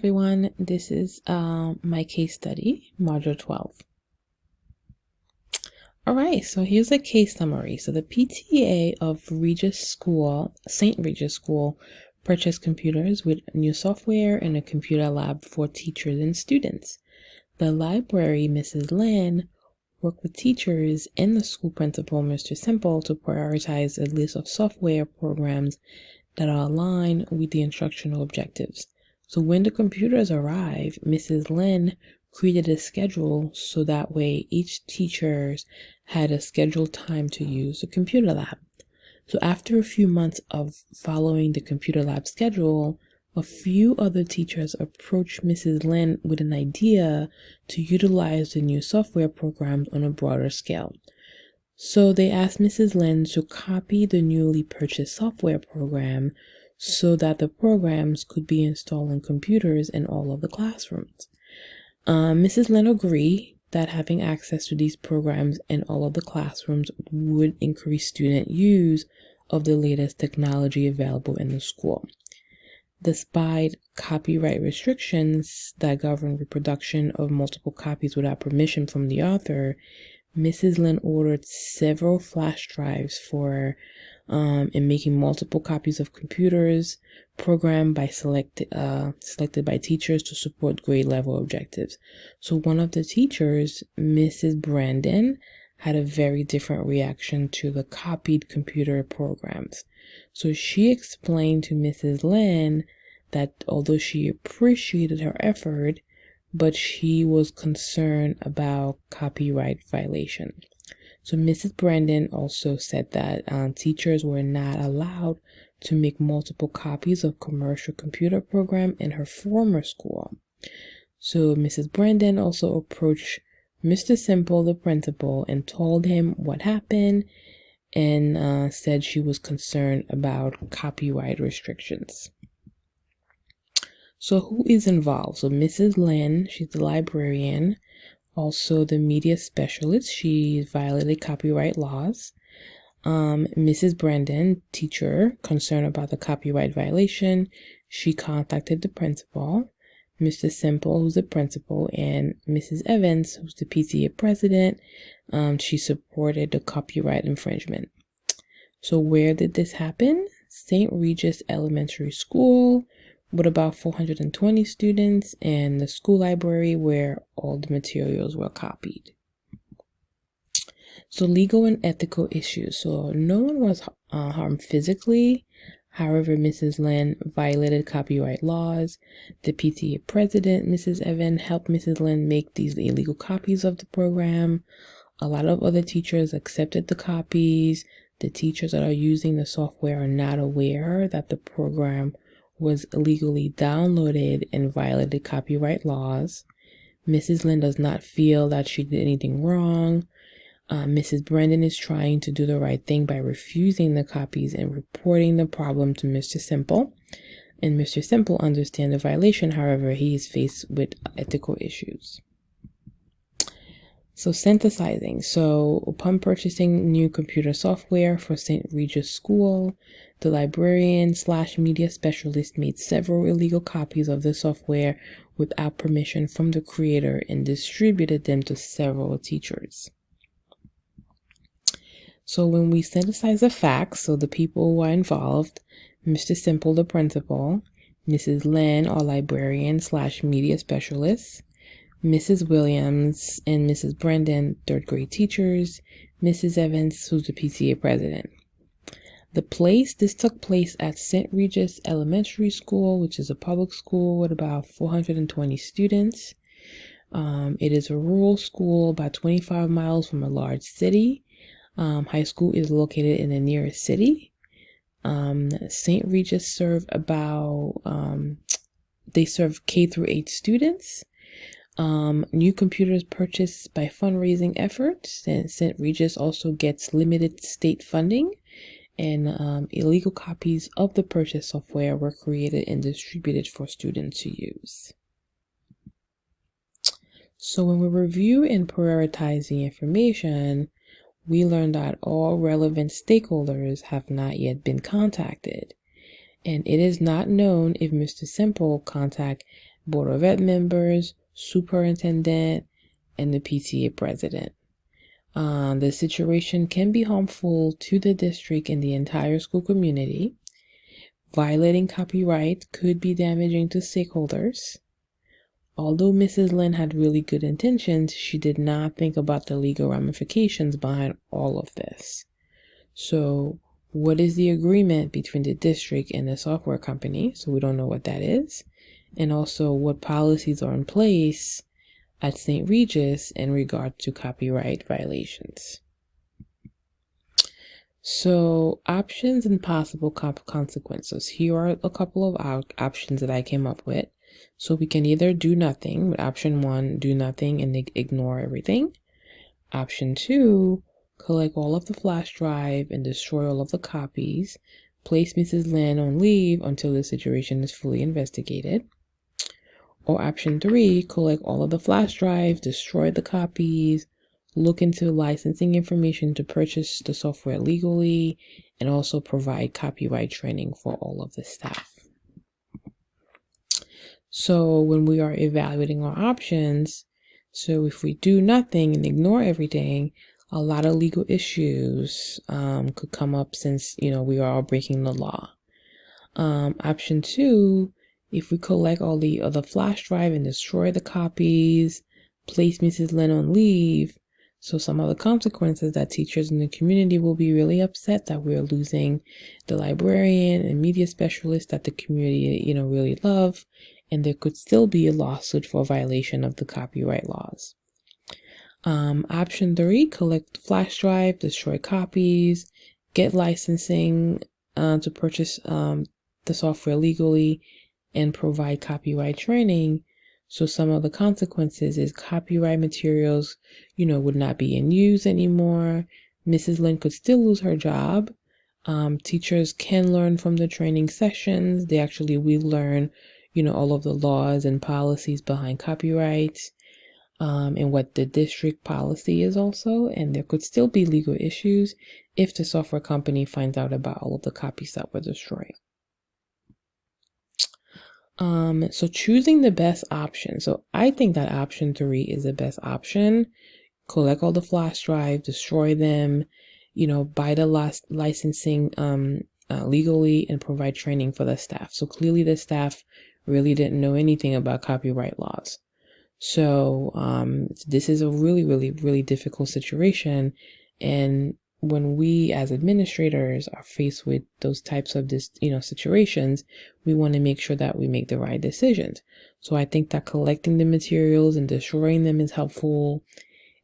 everyone. This is my case study, Module 12. All right, so here's a case summary. So the PTA of St. Regis School, purchased computers with new software and a computer lab for teachers and students. The library, Mrs. Lin, worked with teachers and the school principal, Mr. Simple, to prioritize a list of software programs that are aligned with the instructional objectives. So when the computers arrived, Mrs. Lin created a schedule so that way each teacher had a scheduled time to use the computer lab. So after a few months of following the computer lab schedule, a few other teachers approached Mrs. Lin with an idea to utilize the new software programs on a broader scale. So they asked Mrs. Lin to copy the newly purchased software program so that the programs could be installed on computers in all of the classrooms. Mrs. Lin agreed that having access to these programs in all of the classrooms would increase student use of the latest technology available in the school. Despite copyright restrictions that govern reproduction of multiple copies without permission from the author, Mrs. Lin ordered several flash drives for and making multiple copies of computers programmed by selected by teachers to support grade level objectives. So one of the teachers, Mrs. Brandon, had a very different reaction to the copied computer programs. So she explained to Mrs. Lin that although she appreciated her effort, but she was concerned about copyright violation. So Mrs. Brandon also said that teachers were not allowed to make multiple copies of commercial computer program in her former school. So Mrs. Brandon also approached Mr. Simple, the principal, and told him what happened and said she was concerned about copyright restrictions. So who is involved? So Mrs. Lin, she's the librarian, also the media specialist. She violated copyright laws. Mrs. Brandon, teacher, concerned about the copyright violation, she contacted the principal. Mr. Simple, who's the principal, and Mrs. Evans, who's the PTA president, she supported the copyright infringement. So where did this happen? St. Regis Elementary School, with about 420 students, and the school library where all the materials were copied. So legal and ethical issues. So no one was harmed physically. However, Mrs. Lin violated copyright laws. The PTA president, Mrs. Evan, helped Mrs. Lin make these illegal copies of the program. A lot of other teachers accepted the copies. The teachers that are using the software are not aware that the program was illegally downloaded and violated copyright laws. Mrs. Lin does not feel that she did anything wrong. Mrs. Brandon is trying to do the right thing by refusing the copies and reporting the problem to Mr. Simple. And Mr. Simple understands the violation, however, he is faced with ethical issues. So synthesizing. So upon purchasing new computer software for St. Regis School, the librarian/media specialist made several illegal copies of the software without permission from the creator and distributed them to several teachers. So when we synthesize the facts, so the people who are involved, Mr. Simple, the principal, Mrs. Lin, our librarian/media specialist, Mrs. Williams and Mrs. Brandon, third grade teachers, Mrs. Evans, who's the PTA president. This took place at St. Regis Elementary School, which is a public school with about 420 students. It is a rural school about 25 miles from a large city. High school is located in the nearest city. St. Regis serve K through 8 students. New computers purchased by fundraising efforts, and St. Regis also gets limited state funding, and illegal copies of the purchased software were created and distributed for students to use. So when we review and prioritize the information, we learned that all relevant stakeholders have not yet been contacted, and it is not known if Mr. Simple contacted Board of Ed members, superintendent, and the PTA president. The situation can be harmful to the district and the entire school community. Violating copyright could be damaging to stakeholders. Although Mrs. Lin had really good intentions, she did not think about the legal ramifications behind all of this. So, what is the agreement between the district and the software company? So we don't know what that is. And also, what policies are in place at St. Regis in regard to copyright violations. So, options and possible consequences. Here are a couple of options that I came up with. So we can either do nothing, with option 1, do nothing and ignore everything. Option 2, collect all of the flash drive and destroy all of the copies. Place Mrs. Lin on leave until the situation is fully investigated. Or option 3, collect all of the flash drive, destroy the copies, look into licensing information to purchase the software legally, and also provide copyright training for all of the staff. So when we are evaluating our options, so if we do nothing and ignore everything, a lot of legal issues could come up since, we are all breaking the law. Option 2, if we collect all the other flash drive and destroy the copies, place Mrs. Lin on leave, so some of the consequences that teachers in the community will be really upset that we're losing the librarian and media specialist that the community, really love, and there could still be a lawsuit for violation of the copyright laws. Option 3, collect the flash drive, destroy copies, get licensing to purchase the software legally, and provide copyright training. So some of the consequences is copyright materials, would not be in use anymore. Mrs. Lin could still lose her job. Teachers can learn from the training sessions. We learn, all of the laws and policies behind copyright, and what the district policy is also. And there could still be legal issues if the software company finds out about all of the copies that were destroyed. So choosing the best option. So I think that option 3 is the best option. Collect all the flash drive, destroy them, buy the licensing legally, and provide training for the staff. So clearly the staff really didn't know anything about copyright laws. So this is a really, really, really difficult situation. And when we as administrators are faced with those types of situations, we want to make sure that we make the right decisions. So I think that collecting the materials and destroying them is helpful.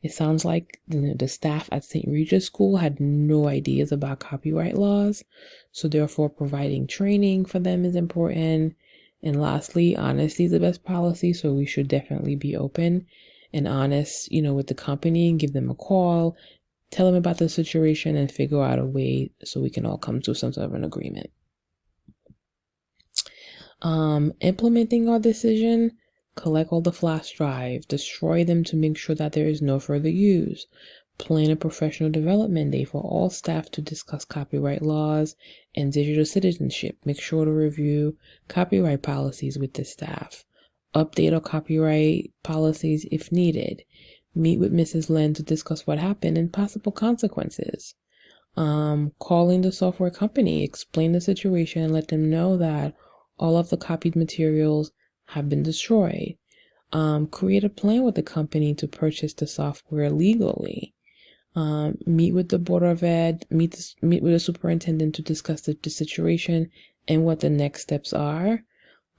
It sounds like the staff at St. Regis School had no ideas about copyright laws. So therefore providing training for them is important. And lastly, honesty is the best policy. So we should definitely be open and honest, with the company, and give them a call, tell them about the situation, and figure out a way so we can all come to some sort of an agreement. Implementing our decision, collect all the flash drive, destroy them to make sure that there is no further use. Plan a professional development day for all staff to discuss copyright laws and digital citizenship. Make sure to review copyright policies with the staff. Update our copyright policies if needed. Meet with Mrs. Lin to discuss what happened and possible consequences. Calling the software company, explain the situation, and let them know that all of the copied materials have been destroyed. Create a plan with the company to purchase the software legally. Meet with the Board of Ed, meet with the superintendent to discuss the situation and what the next steps are.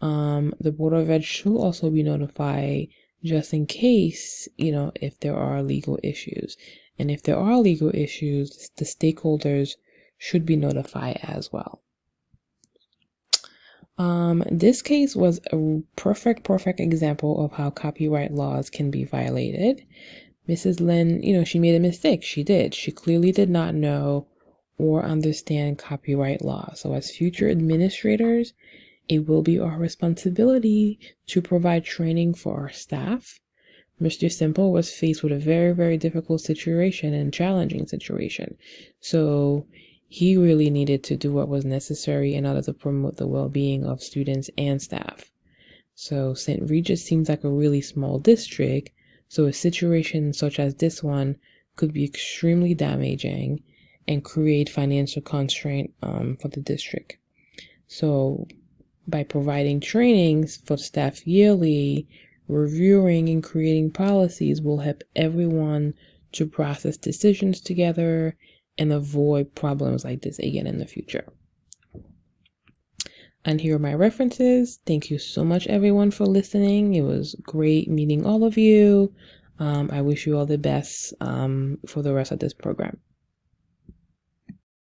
The Board of Ed should also be notified just in case, if there are legal issues. And if there are legal issues, the stakeholders should be notified as well. This case was a perfect example of how copyright laws can be violated. Mrs. Lin, she made a mistake. She did. She clearly did not know or understand copyright law. So as future administrators, it will be our responsibility to provide training for our staff. Mr. Simple was faced with a very, very difficult situation and challenging situation. So he really needed to do what was necessary in order to promote the well-being of students and staff. So St. Regis seems like a really small district, so a situation such as this one could be extremely damaging and create financial constraint for the district. So by providing trainings for staff yearly, reviewing and creating policies will help everyone to process decisions together and avoid problems like this again in the future. And here are my references. Thank you so much, everyone, for listening. It was great meeting all of you. I wish you all the best for the rest of this program.